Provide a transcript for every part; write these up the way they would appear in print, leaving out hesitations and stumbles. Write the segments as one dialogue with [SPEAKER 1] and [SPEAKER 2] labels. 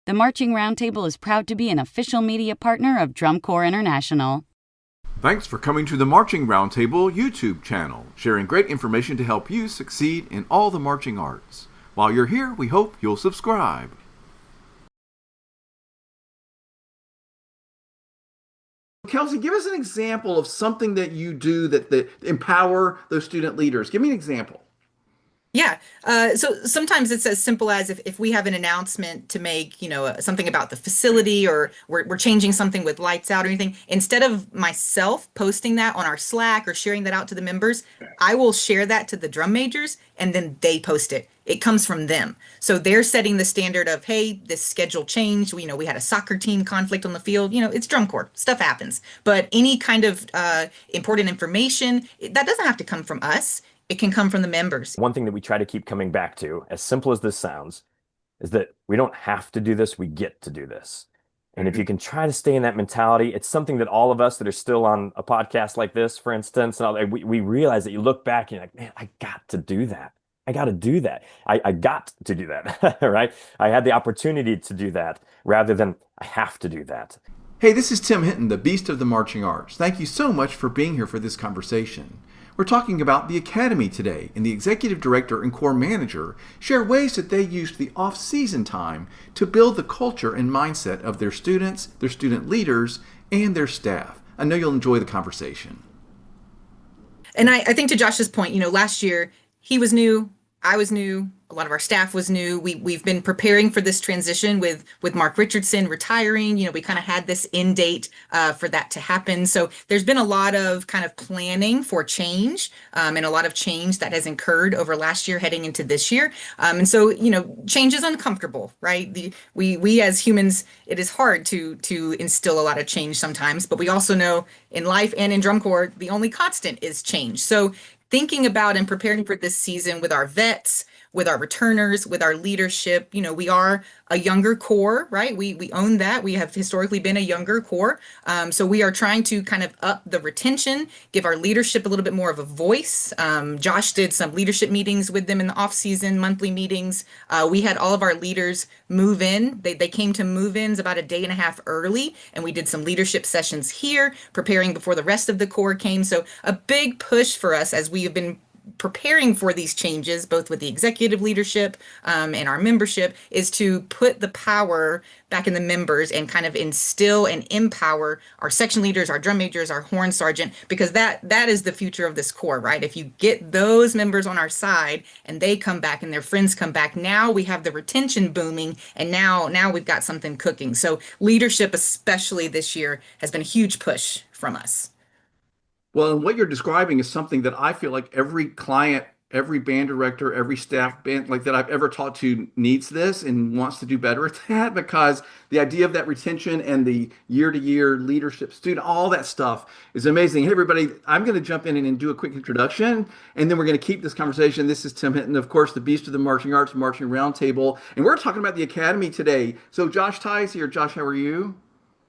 [SPEAKER 1] The Marching Roundtable is proud to be an official media partner of Drum Corps International.
[SPEAKER 2] Thanks for coming to the Marching Roundtable YouTube channel, sharing great information to help you succeed in all the marching arts. While you're here, we hope you'll subscribe. Kelsey, give us an example of something that you do that empower those student leaders. Give me an example.
[SPEAKER 3] Yeah. So sometimes it's as simple as if we have an announcement to make, something about the facility, or we're changing something with lights out or anything. Instead of myself posting that on our Slack or sharing that out to the members, I will share that to the drum majors and then they post it. It comes from them. So they're setting the standard of, hey, this schedule changed. We had a soccer team conflict on the field. It's drum corps. Stuff happens. But any kind of important information, that doesn't have to come from us. It can come from the members.
[SPEAKER 4] One thing that we try to keep coming back to, as simple as this sounds, is that we don't have to do this, we get to do this. And if you can try to stay in that mentality, it's something that all of us that are still on a podcast like this, for instance, and we realize that you look back and you're like, man, I got to do that. I got to do that. I got to do that, right? I had the opportunity to do that rather than I have to do that.
[SPEAKER 2] Hey, this is Tim Hinton, the Beast of the Marching Arts. Thank you so much for being here for this conversation. We're talking about the Academy today, and the Executive Director and Corps Manager share ways that they used the off-season time to build the culture and mindset of their students, their student leaders, and their staff. I know you'll enjoy the conversation.
[SPEAKER 3] And I think to Josh's point, last year he was new, I was new, a lot of our staff was new. We've been preparing for this transition with Mark Richardson retiring. We kind of had this end date for that to happen. So there's been a lot of kind of planning for change, and a lot of change that has incurred over last year heading into this year. And so, change is uncomfortable, right? We as humans, it is hard to instill a lot of change sometimes, but we also know in life and in drum corps, the only constant is change. So thinking about and preparing for this season with our vets, with our returners, with our leadership, we are a younger corps, right? We own that. We have historically been a younger corps. So we are trying to kind of up the retention, give our leadership a little bit more of a voice. Josh did some leadership meetings with them in the off-season, monthly meetings. We had all of our leaders move in. They came to move-ins about a day and a half early, and we did some leadership sessions here, preparing before the rest of the corps came. So a big push for us as we have been preparing for these changes, both with the executive leadership and our membership, is to put the power back in the members and kind of instill and empower our section leaders, our drum majors, our horn sergeant, because that is the future of this corps, right? If you get those members on our side and they come back and their friends come back, now we have the retention booming, and now we've got something cooking. So leadership, especially this year, has been a huge push from us.
[SPEAKER 2] Well, and what you're describing is something that I feel like every client, every band director, every staff band like that I've ever talked to needs this and wants to do better at that, because the idea of that retention and the year-to-year leadership student, all that stuff is amazing. Hey, everybody, I'm going to jump in and do a quick introduction, and then we're going to keep this conversation. This is Tim Hinton, of course, the Beast of the Marching Arts, Marching Roundtable, and we're talking about the Academy today. So Josh Thye is here. Josh, how are you?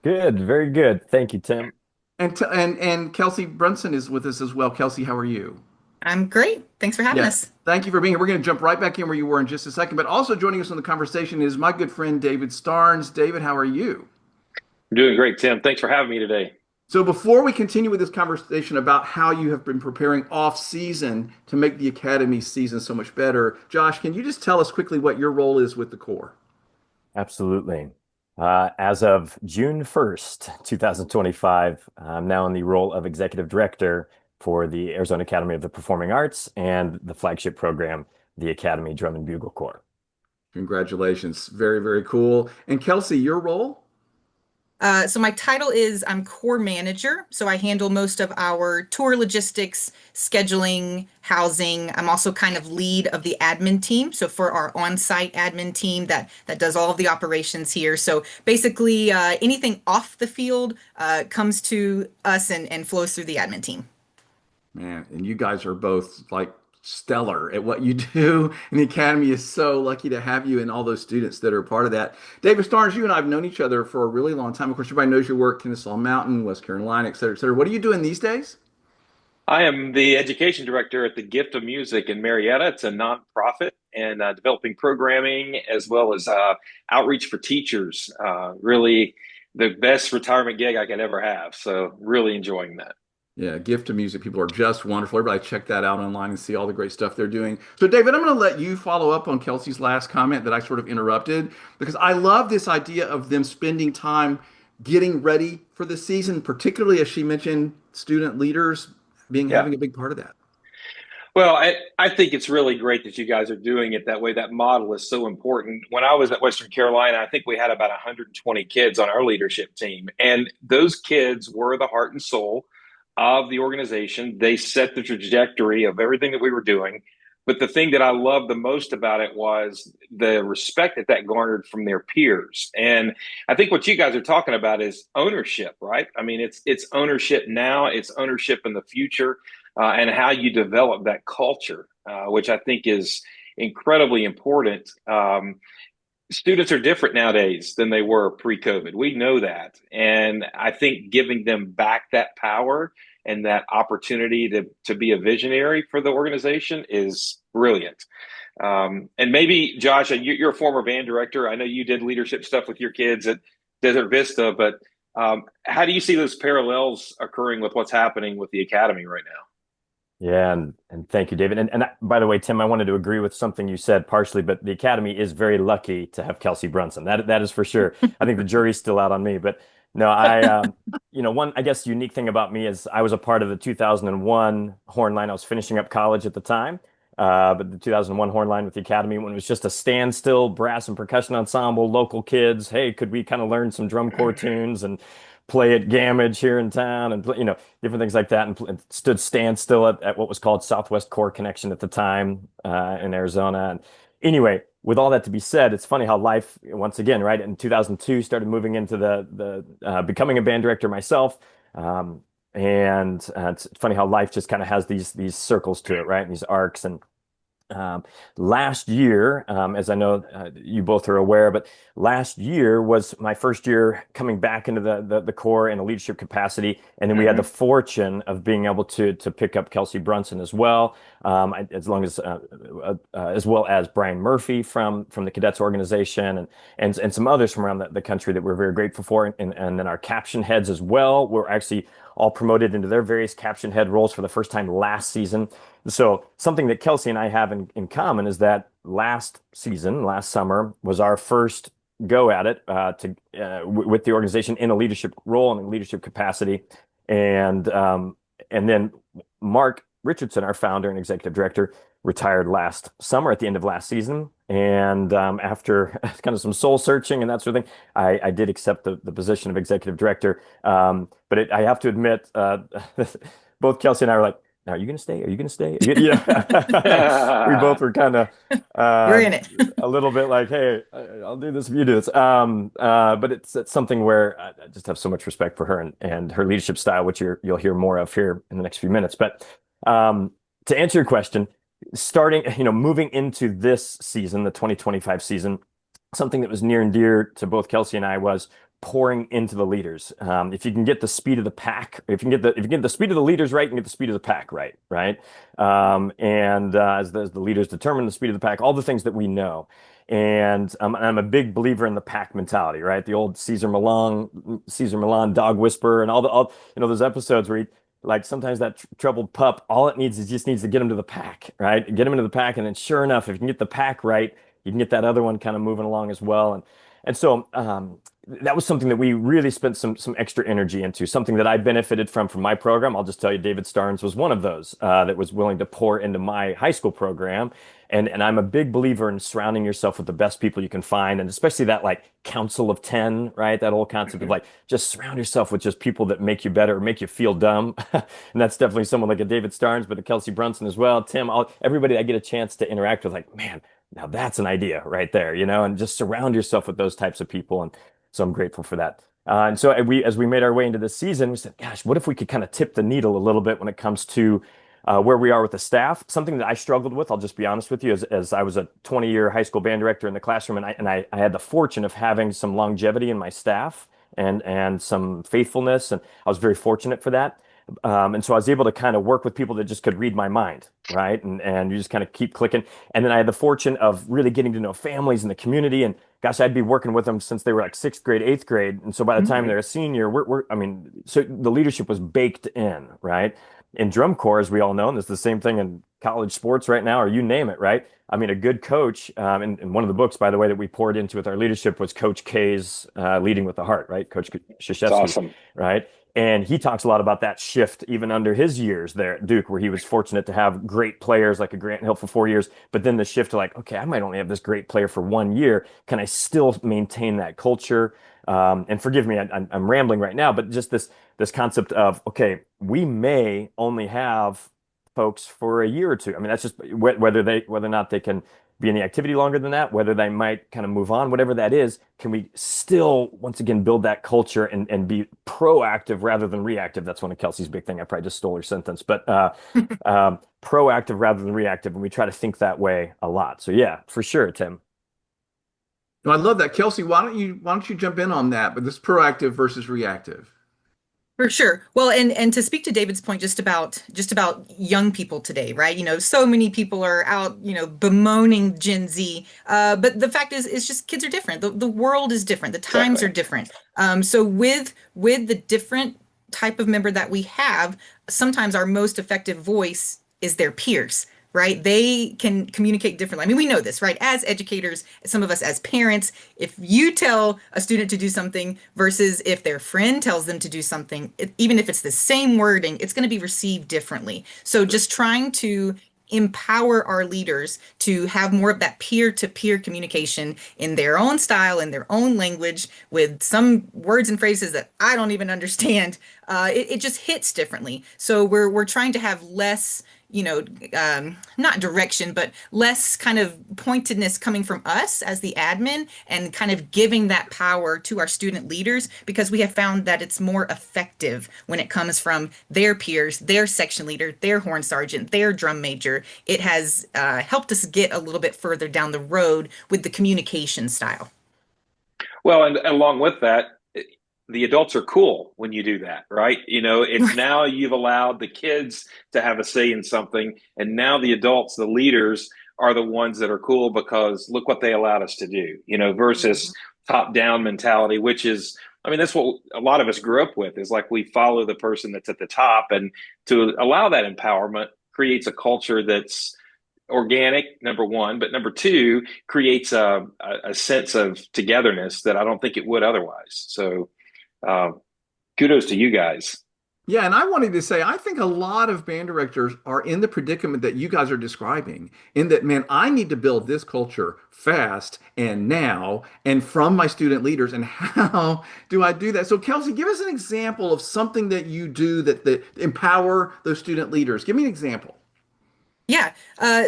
[SPEAKER 4] Good, very good. Thank you, Tim.
[SPEAKER 2] And Kelsey Brunson is with us as well. Kelsey, how are you?
[SPEAKER 3] I'm great. Thanks for having us.
[SPEAKER 2] Thank you for being here. We're going to jump right back in where you were in just a second. But also joining us on the conversation is my good friend, David Starnes. David, how are you?
[SPEAKER 5] I'm doing great, Tim. Thanks for having me today.
[SPEAKER 2] So before we continue with this conversation about how you have been preparing off season to make the Academy season so much better, Josh, can you just tell us quickly what your role is with the Corps?
[SPEAKER 4] Absolutely. As of June 1st, 2025, I'm now in the role of Executive Director for the Arizona Academy of the Performing Arts and the flagship program, the Academy Drum and Bugle Corps.
[SPEAKER 2] Congratulations. Very, very cool. And Kelsey, your role?
[SPEAKER 3] So my title is I'm Corps Manager. So I handle most of our tour logistics, scheduling, housing. I'm also kind of lead of the admin team. So for our on-site admin team that does all of the operations here. So basically anything off the field comes to us and flows through the admin team.
[SPEAKER 2] Man, and you guys are both like stellar at what you do, and the Academy is so lucky to have you and all those students that are a part of that. David Starnes, you and I have known each other for a really long time. Of course, everybody knows your work, Kennesaw Mountain, West Carolina, et cetera, et cetera. What are you doing these days?
[SPEAKER 5] I am the education director at the Gift of Music in Marietta. It's a nonprofit and developing programming as well as outreach for teachers. Really the best retirement gig I could ever have. So really enjoying that.
[SPEAKER 2] Yeah, Gift of Music people are just wonderful. Everybody check that out online and see all the great stuff they're doing. So, David, I'm going to let you follow up on Kelsey's last comment that I sort of interrupted because I love this idea of them spending time getting ready for the season, particularly as she mentioned student leaders being
[SPEAKER 5] Yeah.
[SPEAKER 2] having a big part of that.
[SPEAKER 5] Well, I think it's really great that you guys are doing it that way. That model is so important. When I was at Western Carolina, I think we had about 120 kids on our leadership team. And those kids were the heart and soul of the organization. They set the trajectory of everything that we were doing. But the thing that I loved the most about it was the respect that garnered from their peers. And I think what you guys are talking about is ownership, right? I mean, it's ownership now, it's ownership in the future, and how you develop that culture, which I think is incredibly important. Students are different nowadays than they were pre-COVID. We know that. And I think giving them back that power and that opportunity to be a visionary for the organization is brilliant. And maybe, Josh, you're a former band director. I know you did leadership stuff with your kids at Desert Vista, but how do you see those parallels occurring with what's happening with the academy right now?
[SPEAKER 4] Yeah, and thank you, David. And by the way, Tim, I wanted to agree with something you said partially, but the Academy is very lucky to have Kelsey Brunson. That is for sure. I think the jury's still out on me, but no, one I guess unique thing about me is I was a part of the 2001 horn line. I was finishing up college at the time, but the 2001 horn line with the Academy when it was just a standstill brass and percussion ensemble, local kids. Hey, could we kind of learn some drum corps tunes and play at Gamage here in town and different things like that and stood standstill at what was called Southwest Core Connection at the time in Arizona. And anyway, with all that to be said, it's funny how life once again, right, in 2002 started moving into the becoming a band director myself. And it's funny how life just kind of has these circles to it, right? And these arcs. And last year, as I know you both are aware, but last year was my first year coming back into the Corps in a leadership capacity, and then we had the fortune of being able to pick up Kelsey Brunson as well, as well as Brian Murphy from the cadets organization, and some others from around the country that we're very grateful for, and then our caption heads as well. We're actually all promoted into their various caption head roles for the first time last season. So something that Kelsey and I have in common is that last summer, was our first go at it with the organization in a leadership role and a leadership capacity. And then Mark Richardson, our founder and executive director, retired last summer at the end of last season. And after kind of some soul searching and that sort of thing, I did accept the position of executive director. But I have to admit, both Kelsey and I were like, now, are you going to stay? Are you going to stay? Yeah. We both were kind of
[SPEAKER 3] We're in it.
[SPEAKER 4] a little bit like, hey, I'll do this if you do this. But it's something where I just have so much respect for her and her leadership style, which you'll hear more of here in the next few minutes. But to answer your question, moving into this season, the 2025 season, something that was near and dear to both Kelsey and I was pouring into the leaders. If you can get the speed of the pack, if you can get the speed of the leaders right, you can get the speed of the pack right. As the leaders determine the speed of the pack, all the things that we know. And I'm a big believer in the pack mentality, right? The old Caesar Milan dog whisperer, and all those episodes where like sometimes that troubled pup, all it needs is just needs to get him to the pack, right? Get him into the pack, and then sure enough, if you can get the pack right, you can get that other one kind of moving along as well. And so that was something that we really spent some extra energy into, something that I benefited from my program. I'll just tell you, David Starnes was one of those that was willing to pour into my high school program. And I'm a big believer in surrounding yourself with the best people you can find, and especially that like council of 10, right? That whole concept of like just surround yourself with just people that make you better or make you feel dumb. And that's definitely someone like a David Starnes, but a Kelsey Brunson as well. Tim, everybody I get a chance to interact with, like, man, now that's an idea right there, and just surround yourself with those types of people. And so I'm grateful for that. And so as we made our way into this season, we said, gosh, what if we could kind of tip the needle a little bit when it comes to where we are with the staff? Something that I struggled with, I'll just be honest with you, as I was a 20-year high school band director in the classroom, and I had the fortune of having some longevity in my staff and some faithfulness, and I was very fortunate for that. And so I was able to kind of work with people that just could read my mind, right? And you just kind of keep clicking. And then I had the fortune of really getting to know families in the community. And gosh, I'd be working with them since they were like sixth grade, eighth grade. And so by the time they're a senior, I mean, so the leadership was baked in, right? In drum corps, as we all know, and it's the same thing in college sports right now, or you name it, right? I mean, a good coach, and one of the books, by the way, that we poured into with our leadership was Coach K's Leading with the Heart, right? Coach
[SPEAKER 5] It's
[SPEAKER 4] Krzyzewski,
[SPEAKER 5] awesome.
[SPEAKER 4] right? And he talks a lot about that shift even under his years there at Duke, where he was fortunate to have great players like a Grant Hill for 4 years, but then the shift to like, okay, I might only have this great player for 1 year. Can I still maintain that culture? And forgive me, I'm rambling right now, but just this concept of, okay, we may only have folks for a year or two. I mean, that's just whether or not they can be in the activity longer than that, whether they might kind of move on, whatever that is, can we still, once again, build that culture and be proactive rather than reactive? That's one of Kelsey's big thing. I probably just stole her sentence, but proactive rather than reactive. And we try to think that way a lot. So yeah, for sure, Tim.
[SPEAKER 2] No, I love that. Kelsey, why don't you jump in on that, but this proactive versus reactive?
[SPEAKER 3] For sure. Well, and to speak to David's point just about young people today, right? So many people are out, bemoaning Gen Z. But the fact is, it's just kids are different. The world is different. The times are
[SPEAKER 5] Exactly.
[SPEAKER 3] different. So with the different type of member that we have, sometimes our most effective voice is their peers. Right? They can communicate differently. I mean, we know this, right? As educators, some of us as parents, if you tell a student to do something versus if their friend tells them to do something, even if it's the same wording, it's going to be received differently. So just trying to empower our leaders to have more of that peer-to-peer communication in their own style, in their own language, with some words and phrases that I don't even understand. It just hits differently. So we're trying to have less, not direction, but less kind of pointedness coming from us as the admin and kind of giving that power to our student leaders because we have found that it's more effective when it comes from their peers, their section leader, their horn sergeant, their drum major. It has helped us get a little bit further down the road with the communication style.
[SPEAKER 5] Well, and along with that, the adults are cool when you do that, right? It's now you've allowed the kids to have a say in something, and now the adults, the leaders, are the ones that are cool because look what they allowed us to do, versus top down mentality, which is, I mean, that's what a lot of us grew up with is like we follow the person that's at the top. And to allow that empowerment creates a culture that's organic, number one, but number two, creates a sense of togetherness that I don't think it would otherwise. So, uh, kudos to you guys.
[SPEAKER 2] Yeah, and I wanted to say, I think a lot of band directors are in the predicament that you guys are describing, in that, man, I need to build this culture fast and now and from my student leaders. And how do I do that? So, Kelsey, give us an example of something that you do that empower those student leaders. Give me an example.
[SPEAKER 3] Yeah.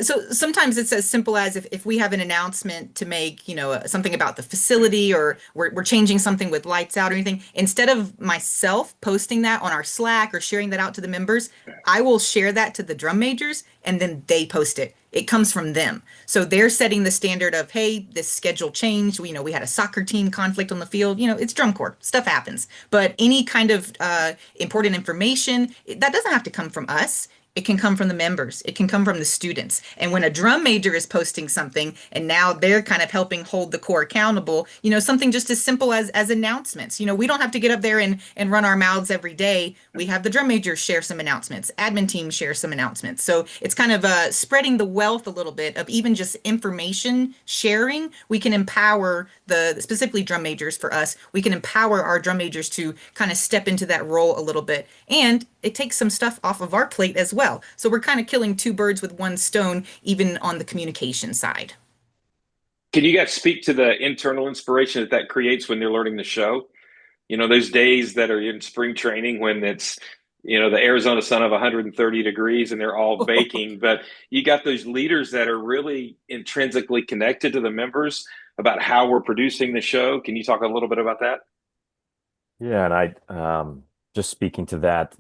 [SPEAKER 3] So sometimes it's as simple as if we have an announcement to make, something about the facility or we're changing something with lights out or anything, instead of myself posting that on our Slack or sharing that out to the members, I will share that to the drum majors and then they post it. It comes from them. So they're setting the standard of, hey, this schedule changed. We had a soccer team conflict on the field. It's drum corps. Stuff happens. But any kind of important information, that doesn't have to come from us. It can come from the members. It can come from the students. And when a drum major is posting something and now they're kind of helping hold the core accountable, something just as simple as announcements. We don't have to get up there and run our mouths every day. We have the drum majors share some announcements, admin team share some announcements. So it's kind of spreading the wealth a little bit of even just information sharing. We can empower specifically drum majors for us. We can empower our drum majors to kind of step into that role a little bit. And it takes some stuff off of our plate as well. So we're kind of killing two birds with one stone, even on the communication side.
[SPEAKER 5] Can you guys speak to the internal inspiration that creates when they're learning the show? Those days that are in spring training when it's, the Arizona sun of 130 degrees and they're all baking, but you got those leaders that are really intrinsically connected to the members about how we're producing the show. Can you talk a little bit about that?
[SPEAKER 4] Yeah, and just speaking to that,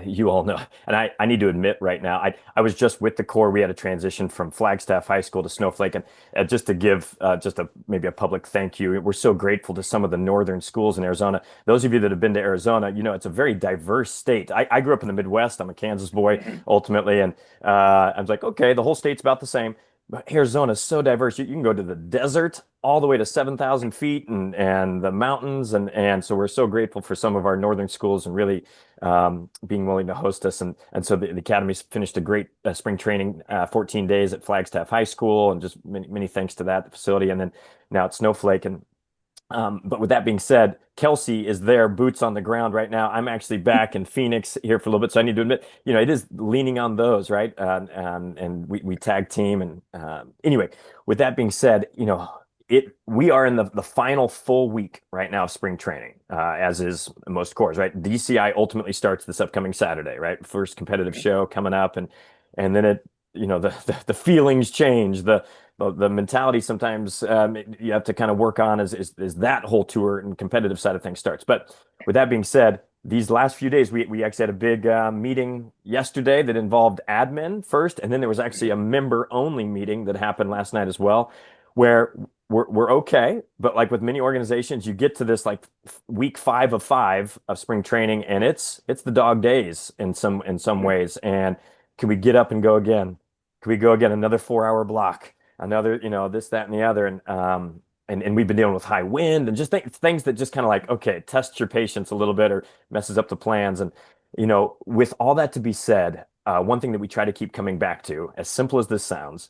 [SPEAKER 4] you all know, and I need to admit right now, I was just with the Corps. We had a transition from Flagstaff High School to Snowflake, and just to give just maybe a public thank you, we're so grateful to some of the northern schools in Arizona. Those of you that have been to Arizona, you know it's a very diverse state. I grew up in the Midwest. I'm a Kansas boy ultimately, and I was like, okay, the whole state's about the same. But Arizona is so diverse. You can go to the desert all the way to 7,000 feet and the mountains. And so we're so grateful for some of our northern schools and really being willing to host us. And so the Academy's finished a great spring training, 14 days at Flagstaff High School, and just many thanks to that facility. And then now at Snowflake. And but with that being said, Kelsey is there, boots on the ground right now. I'm actually back in Phoenix here for a little bit, so I need to admit, you know, it is leaning on those, right? And we tag team, and anyway, with that being said, you know, we are in the final full week right now of spring training, as is most corps, right? DCI ultimately starts this upcoming Saturday, right? First competitive show coming up, and then it, you know, the feelings change, the mentality sometimes you have to kind of work on is that whole tour and competitive side of things starts. But with that being said, these last few days, we actually had a big meeting yesterday that involved admin first, and then there was actually a member only meeting that happened last night as well, where we're okay, but like with many organizations, you get to this like week 5 of 5 of spring training, and it's the dog days in some ways. And can we get up and go again? Can we go again? Another 4-hour block, another, you know, this, that, and the other. And we've been dealing with high wind and just things that just kind of like, okay, test your patience a little bit or messes up the plans. And, you know, with all that to be said, one thing that we try to keep coming back to, as simple as this sounds,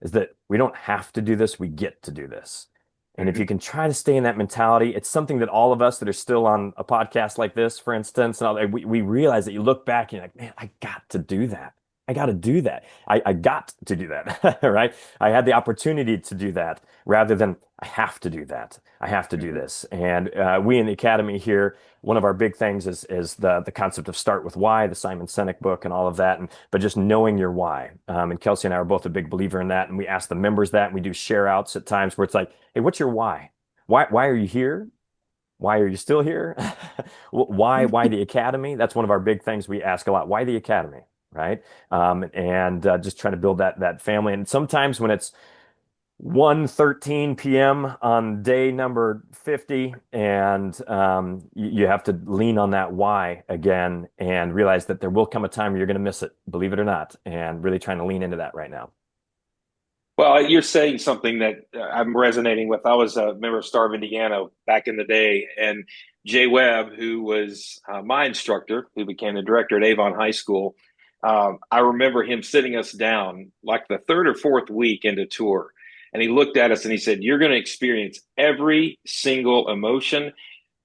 [SPEAKER 4] is that we don't have to do this, we get to do this. And if you can try to stay in that mentality, it's something that all of us that are still on a podcast like this, for instance, and all, we realize that you look back and you're like, man, I got to do that. I got to do that. I got to do that, right? I had the opportunity to do that rather than I have to do that. I have to do this. And we in the Academy here, one of our big things is the concept of start with why, the Simon Sinek book and all of that. But just knowing your why. And Kelsey and I are both a big believer in that. And we ask the members that, and we do share outs at times where it's like, hey, what's your why? Why are you here? Why are you still here? Why the Academy? That's one of our big things we ask a lot. Why the Academy? Right. And just trying to build that family. And sometimes when it's 1:13 p.m. on day number 50, and you have to lean on that why again and realize that there will come a time where you're going to miss it, believe it or not, and really trying to lean into that right now.
[SPEAKER 5] Well, you're saying something that I'm resonating with. I was a member of Star of Indiana back in the day, and Jay Webb, who was my instructor, who became the director at Avon High School, I remember him sitting us down like the 3rd or 4th week into tour. And he looked at us and he said, you're going to experience every single emotion,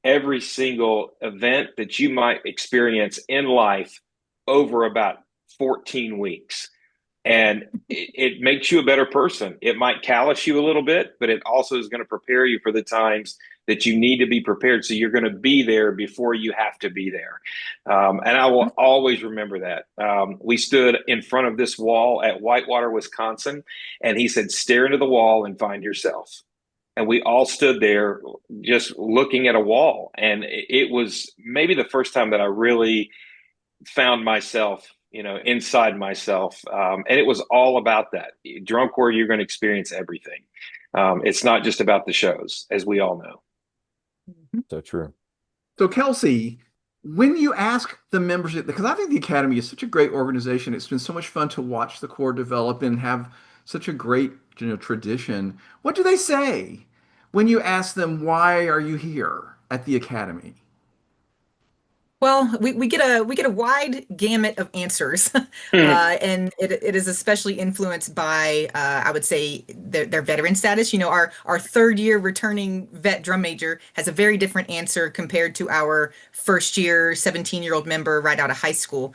[SPEAKER 5] every single event that you might experience in life over about 14 weeks. And it makes you a better person. It might callous you a little bit, but it also is going to prepare you for the times that you need to be prepared. So you're going to be there before you have to be there. And I will always remember that. We stood in front of this wall at Whitewater, Wisconsin, and he said, stare into the wall and find yourself. And we all stood there just looking at a wall. And it was maybe the first time that I really found myself, you know, inside myself. And it was all about that. Drum Corps, you're going to experience everything. It's not just about the shows, as we all know.
[SPEAKER 4] So true.
[SPEAKER 2] So Kelsey, when you ask the members, because I think the Academy is such a great organization, it's been so much fun to watch the Corps develop and have such a great, you know, tradition. What do they say when you ask them, why are you here at the Academy?
[SPEAKER 3] Well, we get a wide gamut of answers, and it is especially influenced by I would say their veteran status. You know, our 3rd year returning vet drum major has a very different answer compared to our 1st year 17-year-old member right out of high school.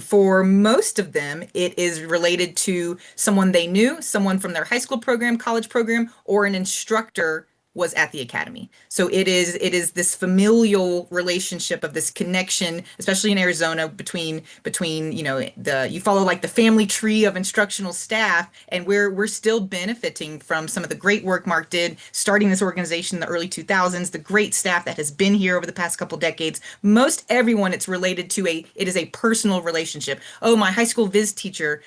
[SPEAKER 3] For most of them, it is related to someone they knew, someone from their high school program, college program, or an instructor was at the academy. So it is this familial relationship of this connection, especially in Arizona, between the you follow like the family tree of instructional staff, and we're still benefiting from some of the great work Mark did starting this organization in the early 2000s, the great staff that has been here over the past couple decades. Most everyone it's related to it is a personal relationship. Oh, my high school viz teacher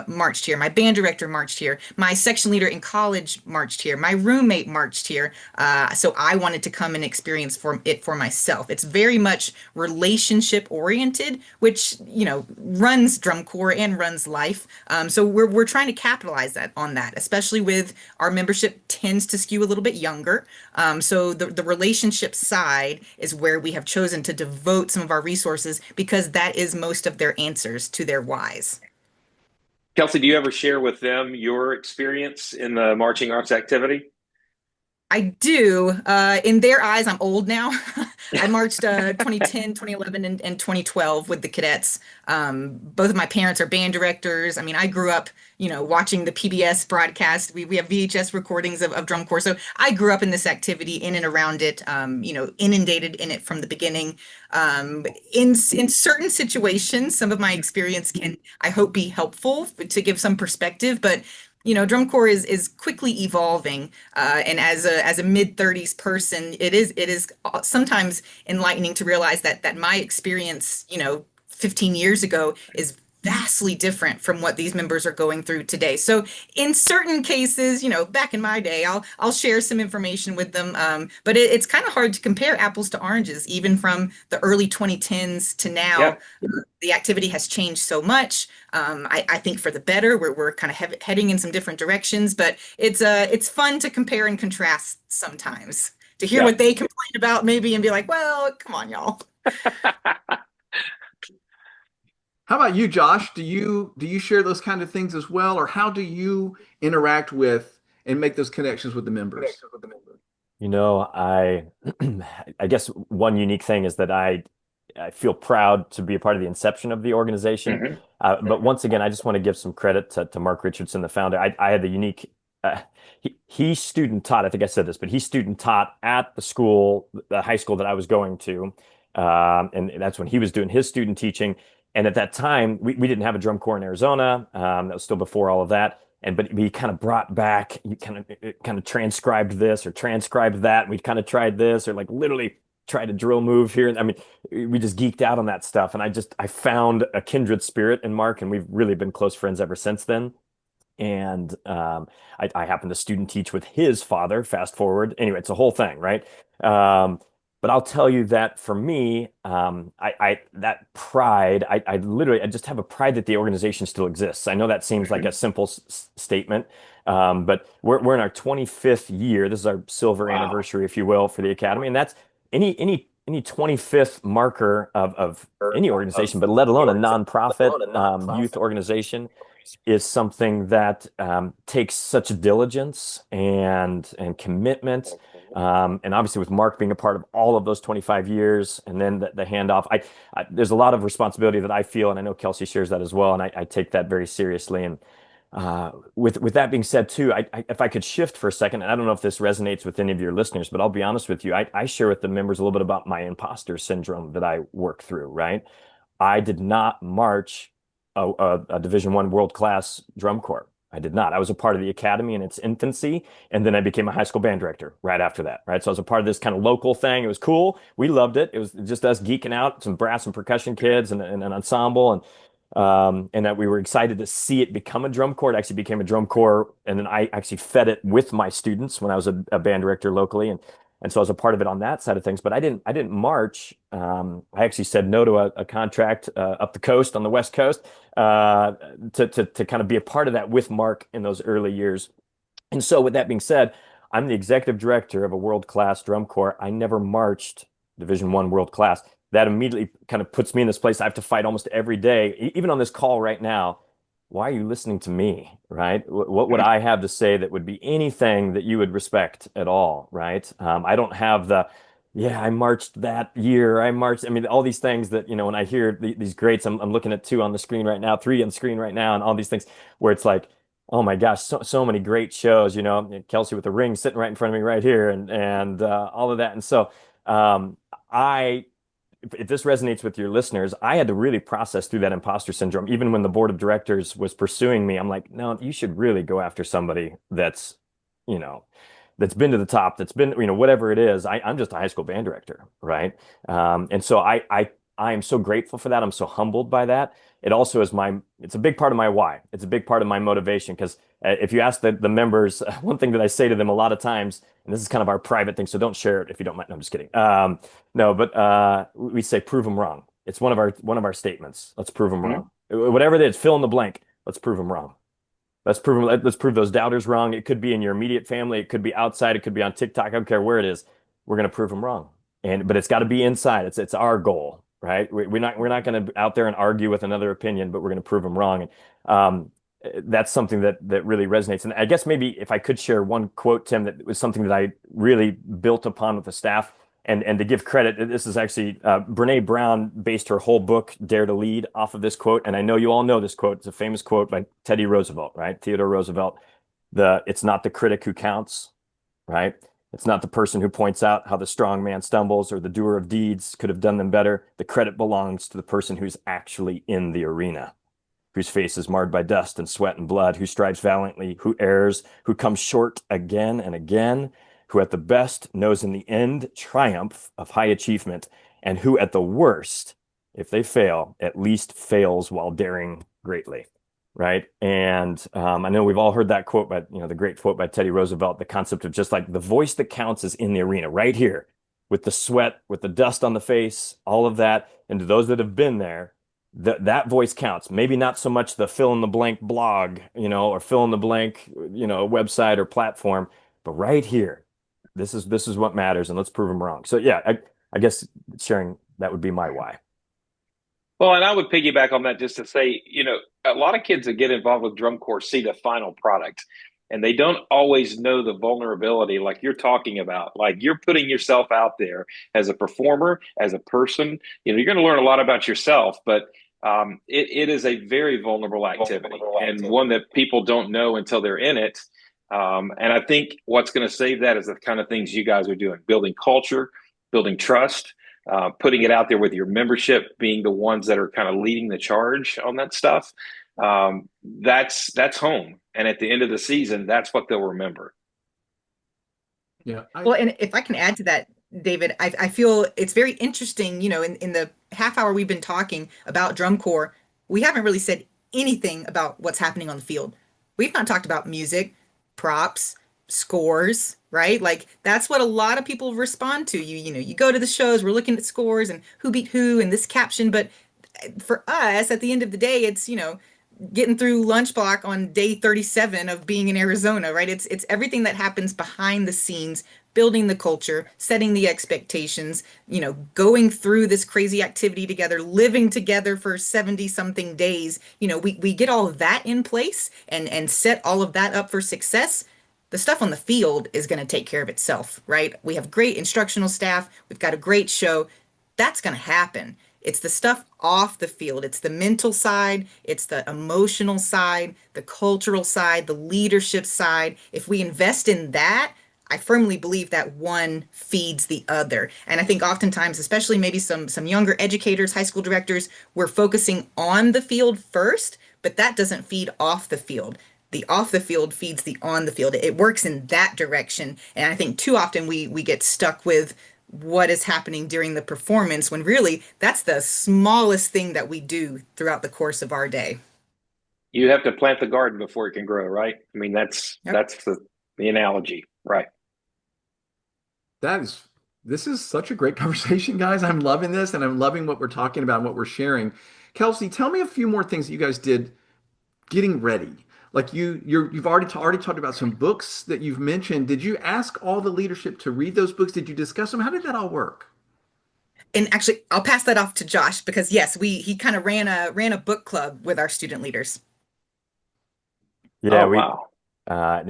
[SPEAKER 3] marched here, my band director marched here, my section leader in college marched here, my roommate marched here. So I wanted to come and experience for myself. It's very much relationship oriented, which runs drum corps and runs life. So we're trying to capitalize on that, especially with our membership tends to skew a little bit younger. So the relationship side is where we have chosen to devote some of our resources because that is most of their answers to their whys.
[SPEAKER 5] Kelsey, do you ever share with them your experience in the marching arts activity?
[SPEAKER 3] I do. In their eyes, I'm old now. I marched 2010, 2011, and 2012 with the cadets. Both of my parents are band directors. I mean, I grew up, watching the PBS broadcast. We have VHS recordings of drum corps. So I grew up in this activity, in and around it, inundated in it from the beginning. In certain situations, some of my experience can, I hope, be helpful to give some perspective, but drum corps is quickly evolving, and as a mid-30s person, it is sometimes enlightening to realize that my experience, 15 years ago is vastly different from what these members are going through today. So in certain cases, back in my day, I'll share some information with them, but it's kind of hard to compare apples to oranges, even from the early 2010s to now.
[SPEAKER 5] Yep.
[SPEAKER 3] The activity has changed so much. I think for the better. We're kind of heading in some different directions, but it's fun to compare and contrast sometimes, to hear what they complain about maybe and be like, well, come on, y'all.
[SPEAKER 2] How about you, Josh? Do you share those kind of things as well, or how do you interact with and make those connections with the members?
[SPEAKER 4] I I guess one unique thing is that I feel proud to be a part of the inception of the organization. But once again, I just want to give some credit to Mark Richardson, the founder. I had the unique, he student taught, I think I said this, but he student taught at the high school that I was going to. And that's when he was doing his student teaching. And at that time, we didn't have a drum corps in Arizona. That was still before all of that. But he kind of brought back, he kind of transcribed this or transcribed that. And we kind of tried this, or like literally tried a drill move here. I mean, we just geeked out on that stuff. And I found a kindred spirit in Mark, and we've really been close friends ever since then. And I happened to student teach with his father, fast forward. Anyway, it's a whole thing, right? But I'll tell you that for me, that pride, I just have a pride that the organization still exists. I know that seems like a simple statement, but we're in our 25th year. This is our silver anniversary, if you will, for the Academy. And that's any 25th marker of any organization, but let alone a nonprofit youth organization, is something that takes such diligence and commitment. And obviously with Mark being a part of all of those 25 years, and then the handoff, there's a lot of responsibility that I feel, and I know Kelsey shares that as well, and I take that very seriously. And with that being said too, if I could shift for a second, and I don't know if this resonates with any of your listeners, but I'll be honest with you, I share with the members a little bit about my imposter syndrome that I work through, right? I did not march a Division I world-class drum corps. I did not. I was a part of the academy in its infancy, and then I became a high school band director right after that, right? So I was a part of this kind of local thing. It was cool. We loved it. It was just us geeking out, some brass and percussion kids and an ensemble, and that we were excited to see it become a drum corps. It actually became a drum corps, and then I actually fed it with my students when I was a band director locally, and so I was a part of it on that side of things. But I didn't march. I actually said no to a contract up the coast on the West Coast to kind of be a part of that with Mark in those early years. And so with that being said, I'm the executive director of a world-class drum corps. I never marched Division I world class. That immediately kind of puts me in this place I have to fight almost every day, even on this call right now. Why are you listening to me, right? What would I have to say that would be anything that you would respect at all, right? I don't have I marched that year. I mean, all these things that, when I hear these greats, I'm looking at 2 on the screen right now, 3 on the screen right now, and all these things where it's like, Oh my gosh, so many great shows, you know, Kelsey with the ring sitting right in front of me right here and all of that. And so I if this resonates with your listeners, I had to really process through that imposter syndrome. Even when the board of directors was pursuing me, I'm like, no, you should really go after somebody that's, you know, that's been to the top, that's been, you know, whatever it is. I'm just a high school band director, right? And so I am so grateful for that. I'm so humbled by that. It also is it's a big part of my why. It's a big part of my motivation because if you ask the members, one thing that I say to them a lot of times, and this is kind of our private thing, so don't share it if you don't mind. No, I'm just kidding. No, but we say prove them wrong. It's one of our statements. Let's prove them wrong. Whatever it is, fill in the blank. Let's prove them wrong. Let's prove those doubters wrong. It could be in your immediate family. It could be outside. It could be on TikTok. I don't care where it is. We're going to prove them wrong. But it's got to be inside. It's our goal, right? We're not going to out there and argue with another opinion, but we're going to prove them wrong. And that's something that really resonates. And I guess maybe if I could share one quote, Tim, that was something that I really built upon with the staff. And to give credit, this is actually Brene Brown based her whole book, Dare to Lead, off of this quote. And I know you all know this quote. It's a famous quote by Teddy Roosevelt, right? Theodore Roosevelt. It's not the critic who counts, right? It's not the person who points out how the strong man stumbles or the doer of deeds could have done them better. The credit belongs to the person who's actually in the arena, whose face is marred by dust and sweat and blood, who strives valiantly, who errs, who comes short again and again, who at the best knows in the end triumph of high achievement, and who at the worst, if they fail, at least fails while daring greatly. Right. And I know we've all heard that quote by, the great quote by Teddy Roosevelt, the concept of just like the voice that counts is in the arena right here with the sweat, with the dust on the face, all of that. And to those that have been there, that voice counts. Maybe not so much the fill in the blank blog, or fill in the blank, website or platform, but right here, this is what matters, and let's prove them wrong. So yeah, I guess sharing that would be my why.
[SPEAKER 5] Well, and I would piggyback on that just to say, a lot of kids that get involved with drum corps see the final product and they don't always know the vulnerability like you're talking about. Like you're putting yourself out there as a performer, as a person. You're going to learn a lot about yourself, but it is a very vulnerable activity and one that people don't know until they're in it. And I think what's going to save that is the kind of things you guys are doing, building culture, building trust, putting it out there with your membership being the ones that are kind of leading the charge on that stuff. That's home. And at the end of the season, that's what they'll remember.
[SPEAKER 2] Yeah.
[SPEAKER 3] Well, and if I can add to that, David, I feel it's very interesting, in the half hour we've been talking about drum corps, we haven't really said anything about what's happening on the field. We've not talked about music, props, scores, right? Like that's what a lot of people respond to. You go to the shows, we're looking at scores and who beat who and this caption, but for us at the end of the day, it's, getting through lunch block on day 37 of being in Arizona, right? It's everything that happens behind the scenes, building the culture, setting the expectations, going through this crazy activity together, living together for 70 something days. We get all of that in place and set all of that up for success. The stuff on the field is going to take care of itself, right? We have great instructional staff. We've got a great show. That's going to happen. It's the stuff off the field. It's the mental side. It's the emotional side, the cultural side, the leadership side. If we invest in that, I firmly believe that one feeds the other. And I think oftentimes, especially maybe some younger educators, high school directors, we're focusing on the field first, but that doesn't feed off the field. The off the field feeds the on the field. It works in that direction. And I think too often we get stuck with what is happening during the performance when really that's the smallest thing that we do throughout the course of our day.
[SPEAKER 5] You have to plant the garden before it can grow, right? I mean, that's the analogy, right?
[SPEAKER 2] This is such a great conversation, guys. I'm loving this and I'm loving what we're talking about and what we're sharing. Kelsey, tell me a few more things that you guys did getting ready. Like you've already talked about some books that you've mentioned. Did you ask all the leadership to read those books? Did you discuss them? How did that all work?
[SPEAKER 3] And actually, I'll pass that off to Josh because yes, he kind of ran a book club with our student leaders.
[SPEAKER 4] Yeah,
[SPEAKER 5] wow.
[SPEAKER 4] I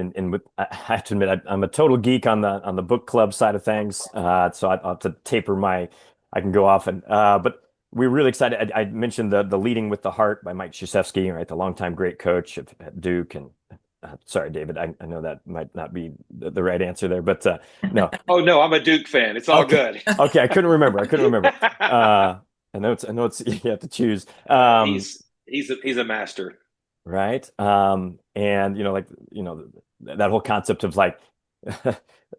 [SPEAKER 4] have to admit, I'm a total geek on the book club side of things. So I'll have to taper I can go off but we're really excited. I mentioned the Leading with the Heart by Mike Krzyzewski, right? The longtime great coach at Duke and Sorry, David. I know that might not be the right answer there, but no.
[SPEAKER 5] Oh no, I'm a Duke fan. It's all
[SPEAKER 4] Okay.
[SPEAKER 5] good.
[SPEAKER 4] Okay, I couldn't remember. I know it's you have to choose.
[SPEAKER 5] He's a master.
[SPEAKER 4] Right. And that whole concept of like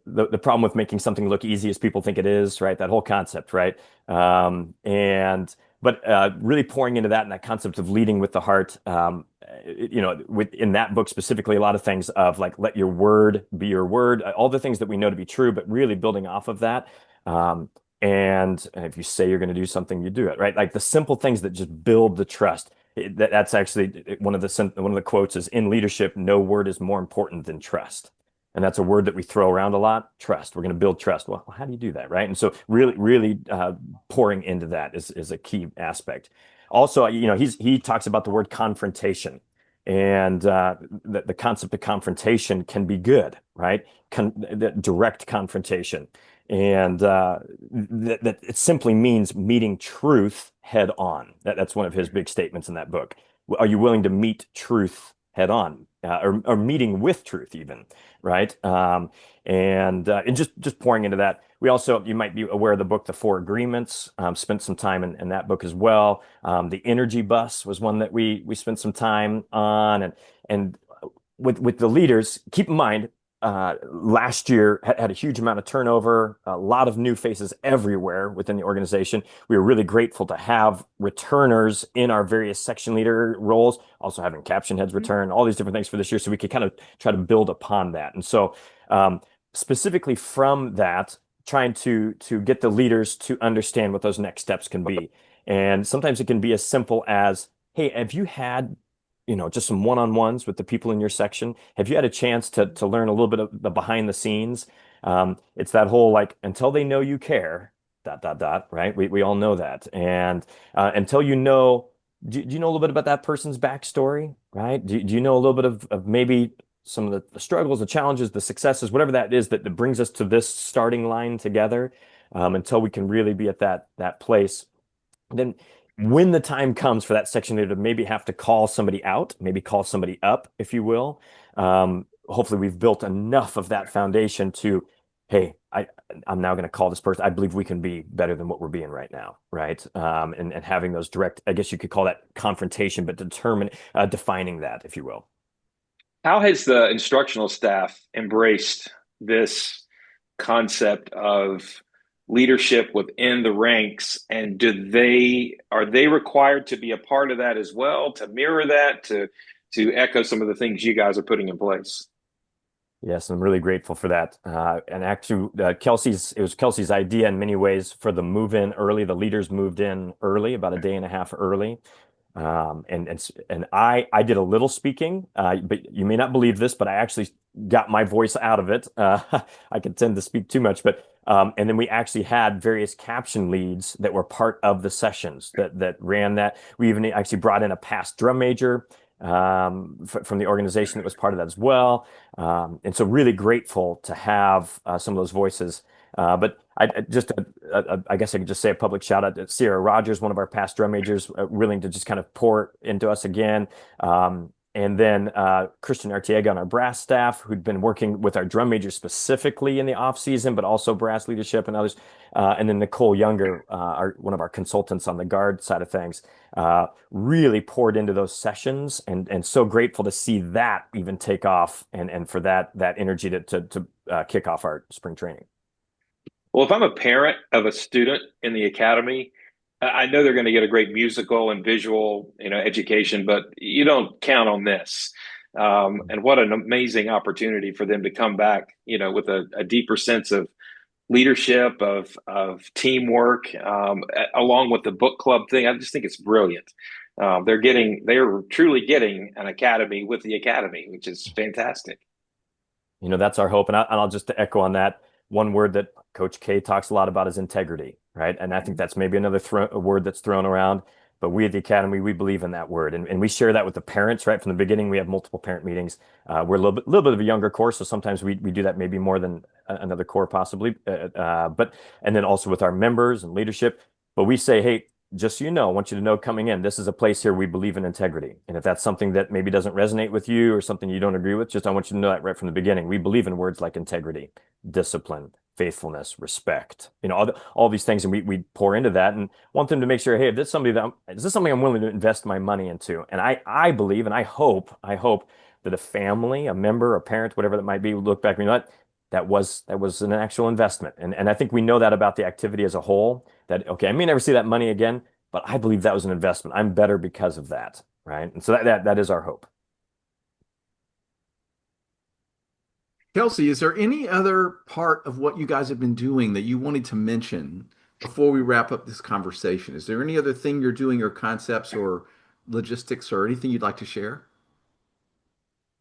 [SPEAKER 4] the problem with making something look easy as people think it is, right? That whole concept, right? And but really pouring into that and that concept of leading with the heart, within that book specifically, a lot of things of like let your word be your word, all the things that we know to be true, but really building off of that. And if you say you're going to do something, you do it, right? Like the simple things that just build the trust. That's actually one of the quotes is in leadership, no word is more important than trust. And that's a word that we throw around a lot. Trust. We're going to build trust. Well, how do you do that, right? And so really pouring into that is a key aspect. Also, he talks about the word confrontation, and the concept of confrontation can be good, right? The direct confrontation, and that it simply means meeting truth head on. That's one of his big statements in that book. Are you willing to meet truth head on, or meeting with truth even, right? And just pouring into that. We also, you might be aware of the book, The Four Agreements. Spent some time in that book as well. The Energy Bus was one that we spent some time on, and with the leaders, keep in mind, last year had a huge amount of turnover, a lot of new faces everywhere within the organization. We were really grateful to have returners in our various section leader roles, also having caption heads return, all these different things for this year. So we could kind of try to build upon that. And so specifically from that, trying to get the leaders to understand what those next steps can be. And sometimes it can be as simple as, hey, have you had just some one-on-ones with the people in your section? Have you had a chance to learn a little bit of the behind the scenes? It's that whole like until they know you care, ... right? We all know that. And until do you know a little bit about that person's backstory, right? Do you know a little bit of maybe some of the struggles, the challenges, the successes, whatever that is that brings us to this starting line together, until we can really be at that place. Then when the time comes for that section leader to maybe have to call somebody out, maybe call somebody up, if you will, hopefully we've built enough of that foundation to, hey, I'm now going to call this person. I believe we can be better than what we're being right now, right? And having those direct, I guess you could call that confrontation, but defining that, if you will.
[SPEAKER 5] How has the instructional staff embraced this concept of leadership within the ranks, and are they required to be a part of that as well, to mirror that, to echo some of the things you guys are putting in place?
[SPEAKER 4] Yes, I'm really grateful for that. And actually, it was Kelsey's idea in many ways for the move in early. The leaders moved in early, about a day and a half early. And I did a little speaking, but you may not believe this, but I actually got my voice out of it. I could tend to speak too much, but and then we actually had various caption leads that were part of the sessions that ran that. We even actually brought in a past drum major from the organization that was part of that as well. And so really grateful to have some of those voices. But I guess I could just say a public shout out to Sierra Rogers, one of our past drum majors, willing to just kind of pour into us again. And then Christian Artiega on our brass staff, who'd been working with our drum majors specifically in the off season, but also brass leadership and others. And then Nicole Younger, one of our consultants on the guard side of things, really poured into those sessions, and so grateful to see that even take off, and for that energy to kick off our spring training.
[SPEAKER 5] Well, if I'm a parent of a student in the academy, I know they're going to get a great musical and visual, education, but you don't count on this. And what an amazing opportunity for them to come back, with a deeper sense of leadership, of teamwork, along with the book club thing. I just think it's brilliant. They're truly getting an academy with the academy, which is fantastic.
[SPEAKER 4] That's our hope. And I'll just echo on that. One word that Coach K talks a lot about is integrity, right? And I think that's maybe another word that's thrown around, but we at the Academy, we believe in that word. And we share that with the parents, right? From the beginning, we have multiple parent meetings. We're a little bit of a younger course, so sometimes we do that maybe more than another core possibly. And then also with our members and leadership. But we say, hey, just so you know, I want you to know coming in, this is a place here we believe in integrity. And if that's something that maybe doesn't resonate with you or something you don't agree with, just I want you to know that right from the beginning. We believe in words like integrity, discipline, faithfulness, respect, all these things. And we pour into that and want them to make sure, hey, if this is somebody is this something I'm willing to invest my money into? And I believe, and I hope that a family, a member, a parent, whatever that might be, would look back and you know what? That was an actual investment. And I think we know that about the activity as a whole, that, okay, I may never see that money again, but I believe that was an investment. I'm better because of that. Right. And so that is our hope.
[SPEAKER 2] Kelsey, is there any other part of what you guys have been doing that you wanted to mention before we wrap up this conversation? Is there any other thing you're doing or concepts or logistics or anything you'd like to share?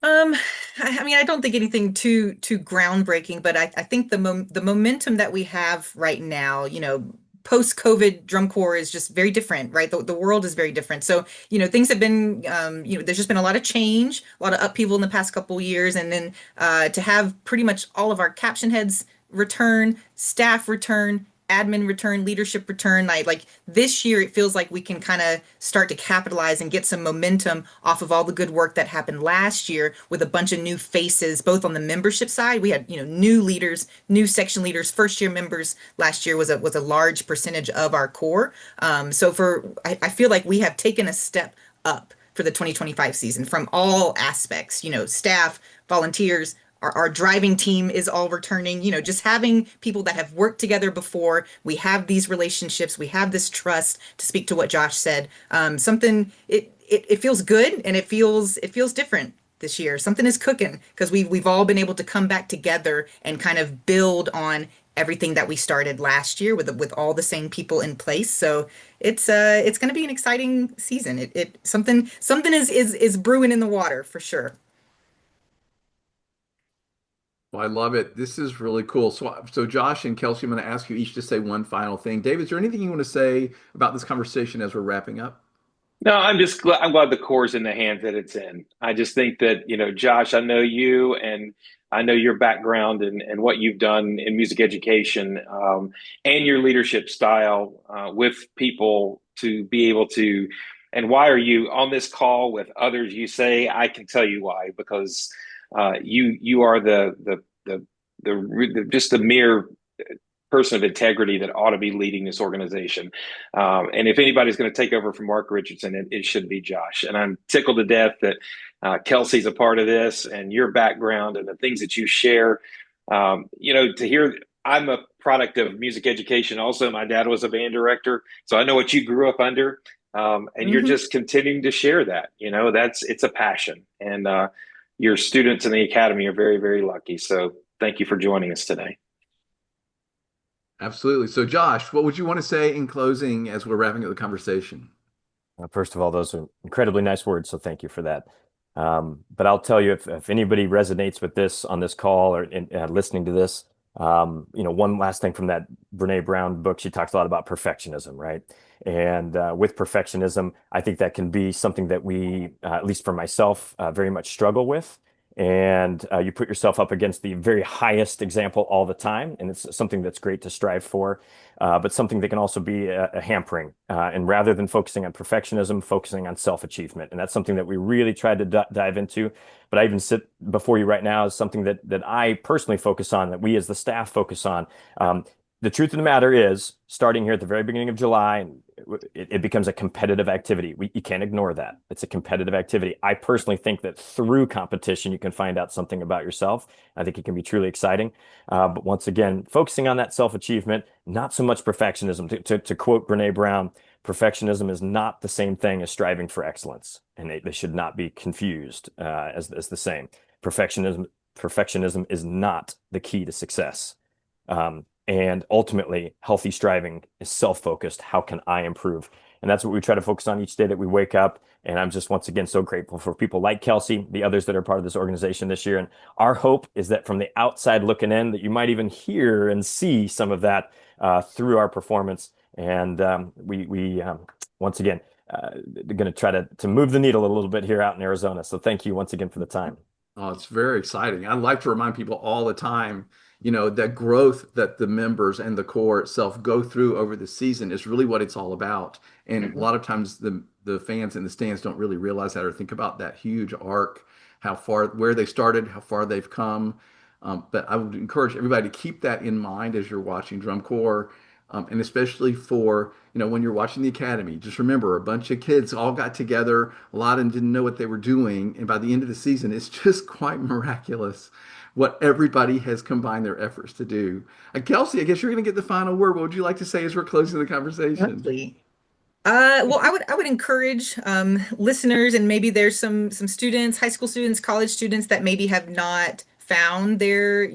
[SPEAKER 3] Um, I mean, I don't think anything too groundbreaking, but I think the momentum that we have right now, post-COVID drum corps is just very different, right? The world is very different. So, things have been, there's just been a lot of change, a lot of upheaval in the past couple of years, and then to have pretty much all of our caption heads return, staff return, admin return, leadership return. Like this year, it feels like we can kind of start to capitalize and get some momentum off of all the good work that happened last year with a bunch of new faces, both on the membership side. We had, new leaders, new section leaders, first year members last year was a large percentage of our core. I feel like we have taken a step up for the 2025 season from all aspects, staff, volunteers, our driving team is all returning, just having people that have worked together before. We have these relationships, we have this trust, to speak to what Josh said. It feels good, and it feels different this year. Something is cooking because we've all been able to come back together and kind of build on everything that we started last year with all the same people in place. So it's going to be an exciting season. Something is brewing in the water for sure.
[SPEAKER 2] Well, I love it. This is really cool. So Josh and Kelsey, I'm going to ask you each to say one final thing. David, is there anything you want to say about this conversation as we're wrapping up?
[SPEAKER 5] No, I'm glad the core's in the hands that it's in. I just think that, Josh, I know you and I know your background and what you've done in music education, and your leadership style with people to be able to. And why are you on this call with others? You say, I can tell you why, because you are just the mere person of integrity that ought to be leading this organization. And if anybody's going to take over from Mark Richardson, it should be Josh. And I'm tickled to death that Kelsey's a part of this, and your background and the things that you share. To hear, I'm a product of music education. Also, my dad was a band director, so I know what you grew up under. And you're just continuing to share that. It's a passion, and your students in the academy are very, very lucky. So thank you for joining us today.
[SPEAKER 2] Absolutely. So Josh, what would you want to say in closing as we're wrapping up the conversation?
[SPEAKER 4] First of all, those are incredibly nice words, so thank you for that. But I'll tell you, if anybody resonates with this on this call or listening to this, one last thing from that Brene Brown book, she talks a lot about perfectionism, right? And with perfectionism, I think that can be something that we, at least for myself, very much struggle with. And you put yourself up against the very highest example all the time, and it's something that's great to strive for, but something that can also be a hampering. And rather than focusing on perfectionism, focusing on self-achievement, and that's something that we really tried to dive into. But I even sit before you right now as something that I personally focus on, that we as the staff focus on. The truth of the matter is, starting here at the very beginning of July, it becomes a competitive activity. You can't ignore that. It's a competitive activity. I personally think that through competition, you can find out something about yourself. I think it can be truly exciting. But once again, focusing on that self-achievement, not so much perfectionism. To quote Brene Brown, perfectionism is not the same thing as striving for excellence, and they should not be confused as the same. Perfectionism is not the key to success. And ultimately, healthy striving is self-focused. How can I improve? And that's what we try to focus on each day that we wake up. And I'm just once again so grateful for people like Kelsey, the others that are part of this organization this year. And our hope is that from the outside looking in, that you might even hear and see some of that through our performance. And we once again going to try to move the needle a little bit here out in Arizona. So thank you once again for the time.
[SPEAKER 2] Oh, it's very exciting. I like to remind people all the time, that growth that the members and the core itself go through over the season is really what it's all about. And a lot of times the fans in the stands don't really realize that or think about that huge arc, how far, where they started, how far they've come. But I would encourage everybody to keep that in mind as you're watching drum corps, and especially for, when you're watching the academy. Just remember, a bunch of kids all got together. A lot of them didn't know what they were doing, and by the end of the season, it's just quite miraculous what everybody has combined their efforts to do. Kelsey, I guess you're going to get the final word. What would you like to say as we're closing the conversation?
[SPEAKER 3] Lovely. Well, I would encourage listeners, and maybe there's some students, high school students, college students that maybe have not found their,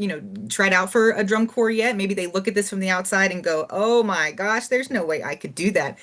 [SPEAKER 3] tried out for a drum corps yet. Maybe they look at this from the outside and go, "Oh my gosh, there's no way I could do that."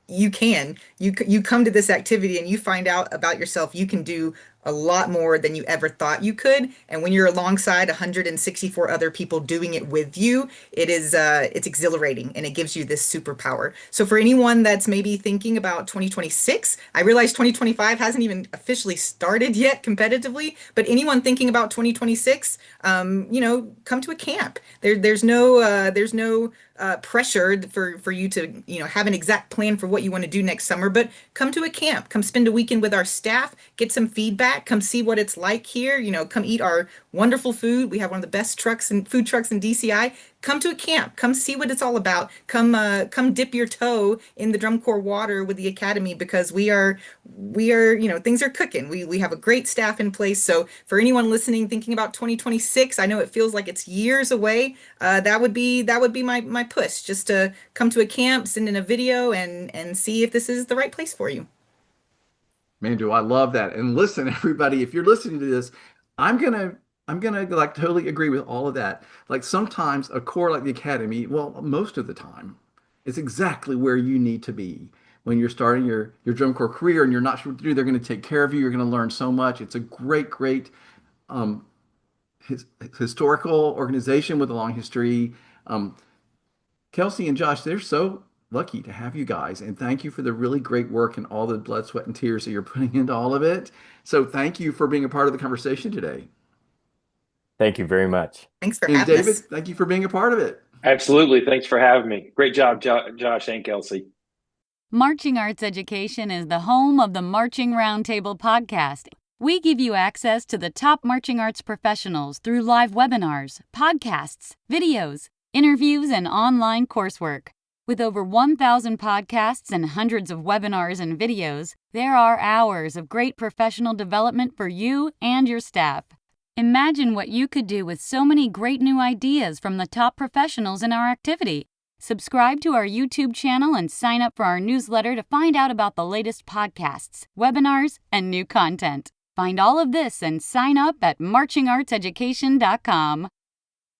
[SPEAKER 3] You can. You come to this activity and you find out about yourself. You can do a lot more than you ever thought you could. And when you're alongside 164 other people doing it with you, it's exhilarating and it gives you this superpower. So for anyone that's maybe thinking about 2026, I realize 2025 hasn't even officially started yet competitively, but anyone thinking about 2026, come to a camp. There's no pressure for you to have an exact plan for what you want to do next summer, but come to a camp, come spend a weekend with our staff, get some feedback, come see what it's like here, come eat our wonderful food. We have one of the best food trucks in DCI. Come to a camp, come see what it's all about. Come dip your toe in the drum corps water with the academy, because we are things are cooking. We have a great staff in place. So for anyone listening thinking about 2026, I know it feels like it's years away. That would be my push, just to come to a camp, send in a video, and see if this is the right place for you.
[SPEAKER 2] Man, do I love that. And listen, everybody, if you're listening to this, I'm gonna like totally agree with all of that. Like sometimes a core like the academy, well, most of the time, is exactly where you need to be when you're starting your drum corps career and you're not sure what to do. They're going to take care of you. You're going to learn so much. It's a great historical organization with a long history. Kelsey and Josh, they're so lucky to have you guys, and thank you for the really great work and all the blood, sweat, and tears that you're putting into all of it. So thank you for being a part of the conversation today.
[SPEAKER 4] Thank you very much.
[SPEAKER 3] Thanks for
[SPEAKER 2] And
[SPEAKER 3] having
[SPEAKER 2] David,
[SPEAKER 3] us.
[SPEAKER 2] thank you for being a part of it.
[SPEAKER 5] Absolutely. Thanks for having me. Great job, Josh and Kelsey.
[SPEAKER 1] Marching Arts Education is the home of the Marching Roundtable podcast. We give you access to the top marching arts professionals through live webinars, podcasts, videos, interviews, and online coursework. With over 1,000 podcasts and hundreds of webinars and videos, there are hours of great professional development for you and your staff. Imagine what you could do with so many great new ideas from the top professionals in our activity. Subscribe to our YouTube channel and sign up for our newsletter to find out about the latest podcasts, webinars, and new content. Find all of this and sign up at marchingartseducation.com.